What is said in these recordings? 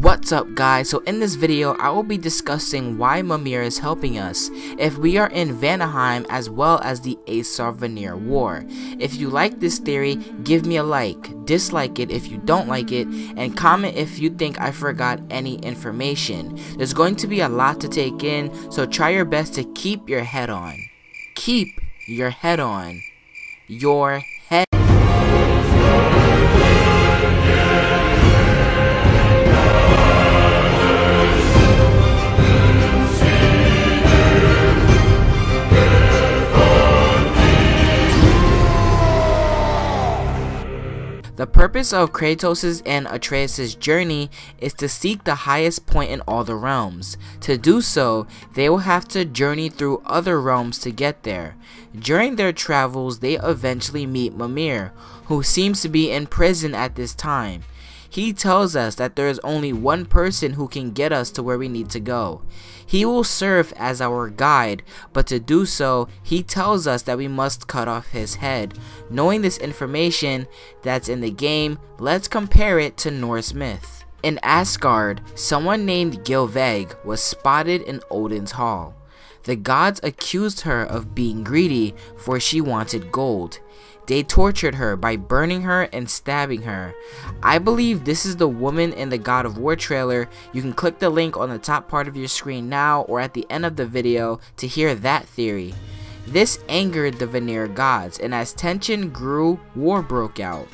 What's up guys, so in this video I will be discussing why Mimir is helping us if we are in Vanaheim as well as the Asier-Vanier WAR. If you like this theory, give me a like, dislike it if you don't like it, and comment if you think I forgot any information. There's going to be a lot to take in, so try your best to keep your head on. Keep your head on. Your head. The purpose of Kratos' and Atreus' journey is to seek the highest point in all the realms. To do so, they will have to journey through other realms to get there. During their travels, they eventually meet Mimir, who seems to be in prison at this time. He tells us that there is only one person who can get us to where we need to go. He will serve as our guide, but to do so, he tells us that we must cut off his head. Knowing this information that's in the game, let's compare it to Norse myth. In Asgard, someone named Gylveig was spotted in Odin's hall. The gods accused her of being greedy, for she wanted gold. They tortured her by burning her and stabbing her. I believe this is the woman in the God of War trailer. You can click the link on the top part of your screen now or at the end of the video to hear that theory. This angered the Vanir gods, and as tension grew, war broke out.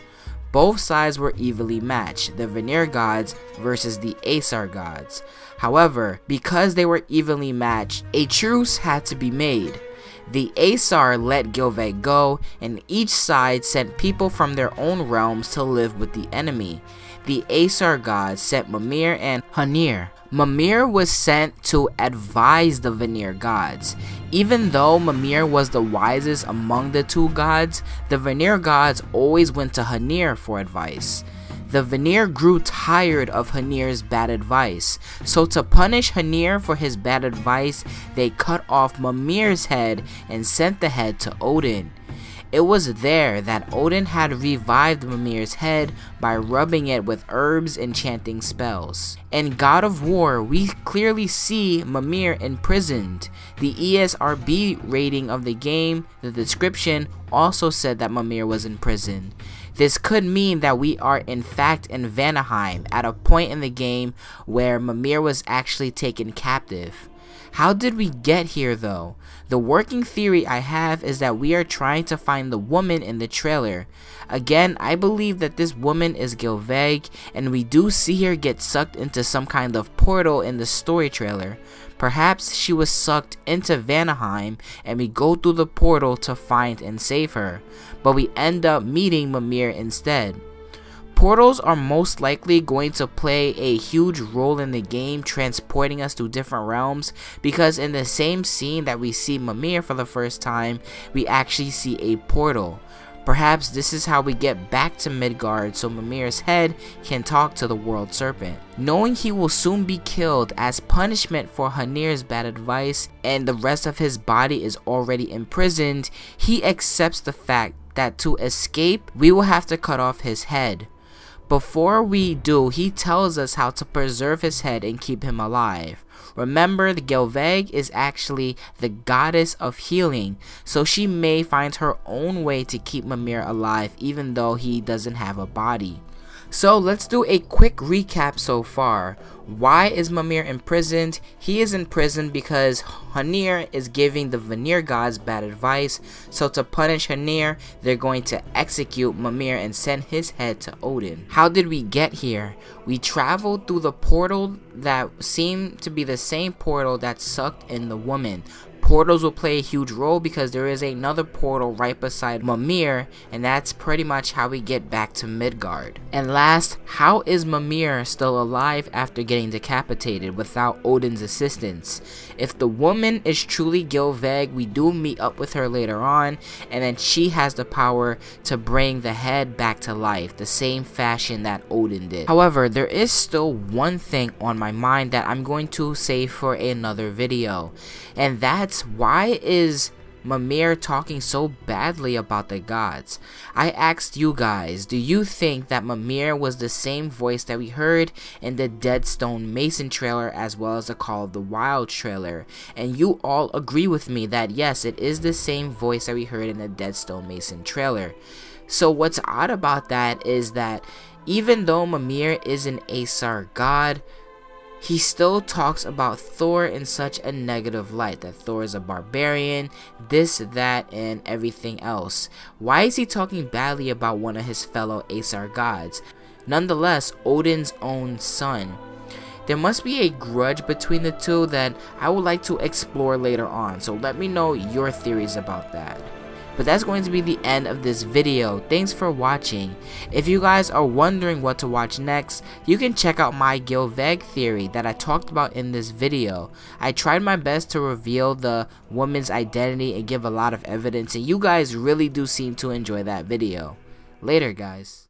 Both sides were evenly matched, the Vanir gods versus the Aesir gods. However, because they were evenly matched, a truce had to be made. The Aesir let Gylveig go, and each side sent people from their own realms to live with the enemy. The Aesir gods sent Mimir and Hanir. Mimir was sent to advise the Vanir gods. Even though Mimir was the wisest among the two gods, the Vanir gods always went to Hanir for advice. The Vanir grew tired of Hanir's bad advice, so to punish Hanir for his bad advice, they cut off Mimir's head and sent the head to Odin. It was there that Odin had revived Mimir's head by rubbing it with herbs and chanting spells. In God of War, we clearly see Mimir imprisoned. The ESRB rating of the game, the description, also said that Mimir was in prison. This could mean that we are in fact in Vanaheim, at a point in the game where Mimir was actually taken captive. How did we get here though? The working theory I have is that we are trying to find the woman in the trailer. Again, I believe that this woman is Gylveig, and we do see her get sucked into some kind of portal in the story trailer. Perhaps she was sucked into Vanaheim and we go through the portal to find and save her, but we end up meeting Mimir instead. Portals are most likely going to play a huge role in the game, transporting us to different realms, because in the same scene that we see Mimir for the first time, we actually see a portal. Perhaps this is how we get back to Midgard so Mimir's head can talk to the World Serpent. Knowing he will soon be killed as punishment for Hanir's bad advice and the rest of his body is already imprisoned, he accepts the fact that to escape, we will have to cut off his head. Before we do, he tells us how to preserve his head and keep him alive. Remember, the Gylveig is actually the goddess of healing, so she may find her own way to keep Mimir alive even though he doesn't have a body. So let's do a quick recap so far. Why is Mimir imprisoned? He is imprisoned because Hanir is giving the Vanir gods bad advice, so to punish Hanir, they're going to execute Mimir and send his head to Odin. How did we get here? We traveled through the portal that seemed to be the same portal that sucked in the woman. Portals will play a huge role because there is another portal right beside Mimir, and that's pretty much how we get back to Midgard. And last, how is Mimir still alive after getting decapitated without Odin's assistance? If the woman is truly Gylveig, we do meet up with her later on, and then she has the power to bring the head back to life, the same fashion that Odin did. However, there is still one thing on my mind that I'm going to save for another video, and that's why is Mimir talking so badly about the gods. I asked you guys, do you think that Mimir was the same voice that we heard in the Dead Stone Mason trailer as well as the Call of the Wild trailer? And you all agree with me that yes, it is the same voice that we heard in the Dead Stone Mason trailer. So what's odd about that is that even though Mimir is an Asier god, he still talks about Thor in such a negative light, that Thor is a barbarian, this, that, and everything else. Why is he talking badly about one of his fellow Asier gods? Nonetheless, Odin's own son. There must be a grudge between the two that I would like to explore later on, so let me know your theories about that. But that's going to be the end of this video. Thanks for watching. If you guys are wondering what to watch next, you can check out my Gilveg theory that I talked about in this video. I tried my best to reveal the woman's identity and give a lot of evidence, and you guys really do seem to enjoy that video. Later, guys.